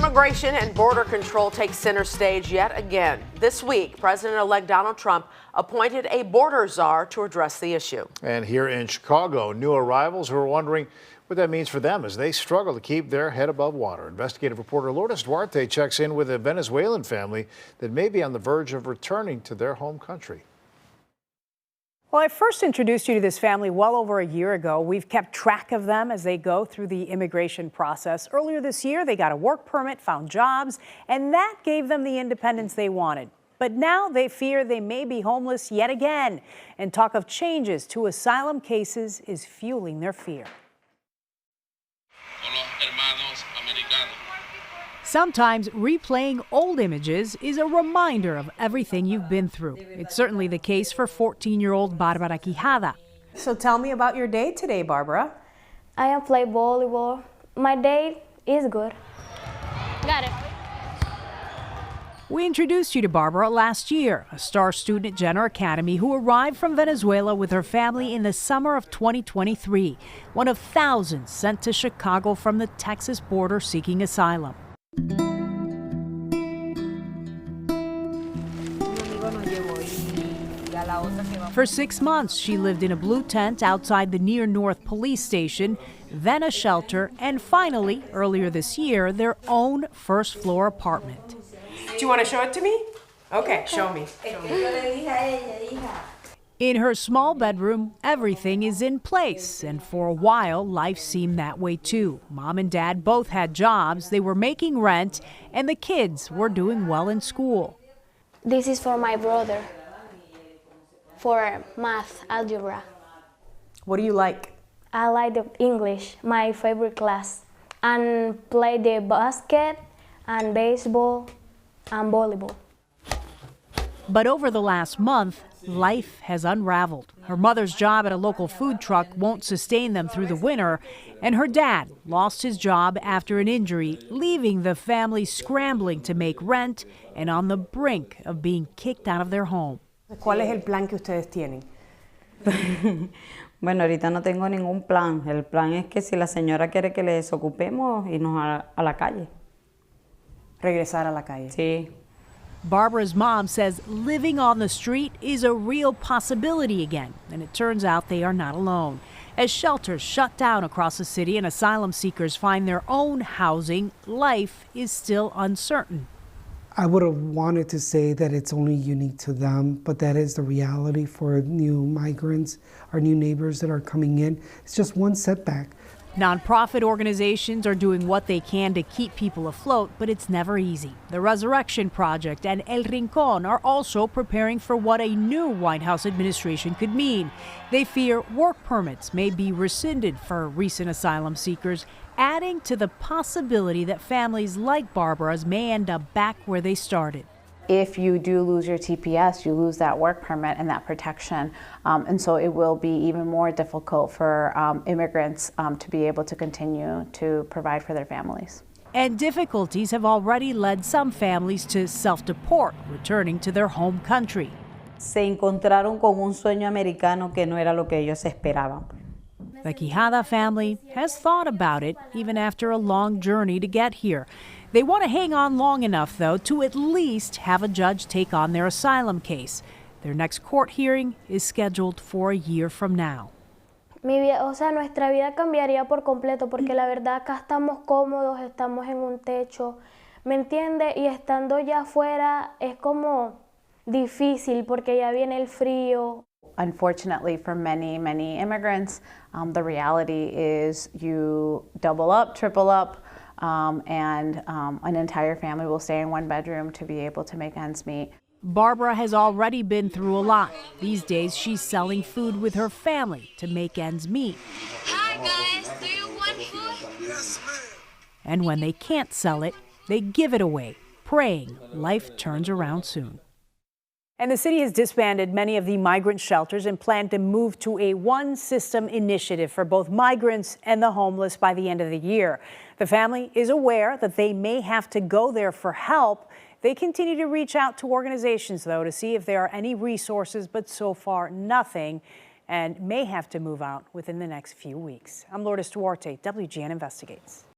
Immigration and border control takes center stage yet again. This week, President-elect Donald Trump appointed a border czar to address the issue. And here in Chicago, new arrivals who are wondering what that means for them as they struggle to keep their head above water. Investigative reporter Lourdes Duarte checks in with a Venezuelan family that may be on the verge of returning to their home country. Well, I first introduced you to this family well over a year ago. We've kept track of them as they go through the immigration process. Earlier this year, they got a work permit, found jobs, and that gave them the independence they wanted. But now they fear they may be homeless yet again, and talk of changes to asylum cases is fueling their fear. Sometimes replaying old images is a reminder of everything you've been through. It's certainly the case for 14-year-old Barbara Quijada. So tell me about your day today, Barbara. I have played volleyball. My day is good. Got it. We introduced you to Barbara last year, a star student at Jenner Academy who arrived from Venezuela with her family in the summer of 2023, one of thousands sent to Chicago from the Texas border seeking asylum. For 6 months, she lived in a blue tent outside the Near North police station, then a shelter, and finally, earlier this year, their own first-floor apartment. Do you want to show it to me? Okay, show me. In her small bedroom, everything is in place, and for a while, life seemed that way too. Mom and Dad both had jobs, they were making rent, and the kids were doing well in school. This is for my brother, for math, algebra. What do you like? I like the English, my favorite class, and play the basket and baseball and volleyball. But over the last month, life has unraveled. Her mother's job at a local food truck won't sustain them through the winter, and her dad lost his job after an injury, leaving the family scrambling to make rent and on the brink of being kicked out of their home. ¿Cuál es el plan que ustedes tienen? Bueno, ahorita no tengo ningún plan. El plan es que si la señora quiere que le desocupemos, irnos a la calle. Regresar a la calle. Sí. Barbara's mom says living on the street is a real possibility again, and it turns out they are not alone. As shelters shut down across the city and asylum seekers find their own housing, life is still uncertain. I would have wanted to say that it's only unique to them, but that is the reality for new migrants, our new neighbors that are coming in. It's just one setback. Nonprofit organizations are doing what they can to keep people afloat, but it's never easy. The Resurrection Project and El Rincón are also preparing for what a new White House administration could mean. They fear work permits may be rescinded for recent asylum seekers, adding to the possibility that families like Barbara's may end up back where they started. If you do lose your TPS, you lose that work permit and that protection. And so it will be even more difficult for immigrants to be able to continue to provide for their families. And difficulties have already led some families to self-deport, returning to their home country. Se encontraron con un sueño americano que no era lo que ellos esperaban. The Quijada family has thought about it, even after a long journey to get here. They want to hang on long enough, though, to at least have a judge take on their asylum case. Their next court hearing is scheduled for a year from now. Nuestra vida cambiaría por completo, porque la verdad acá estamos cómodos, estamos en un techo, ¿me entiende? Y estando ya afuera es como difícil, porque ya viene el frío. Unfortunately, for many, many immigrants, the reality is you double up, triple up, and an entire family will stay in one bedroom to be able to make ends meet. Barbara has already been through a lot. These days, she's selling food with her family to make ends meet. Hi guys, do you want food? Yes, ma'am. And when they can't sell it, they give it away, praying life turns around soon. And the city has disbanded many of the migrant shelters and planned to move to a one-system initiative for both migrants and the homeless by the end of the year. The family is aware that they may have to go there for help. They continue to reach out to organizations, though, to see if there are any resources, but so far nothing, and may have to move out within the next few weeks. I'm Lourdes Duarte, WGN Investigates.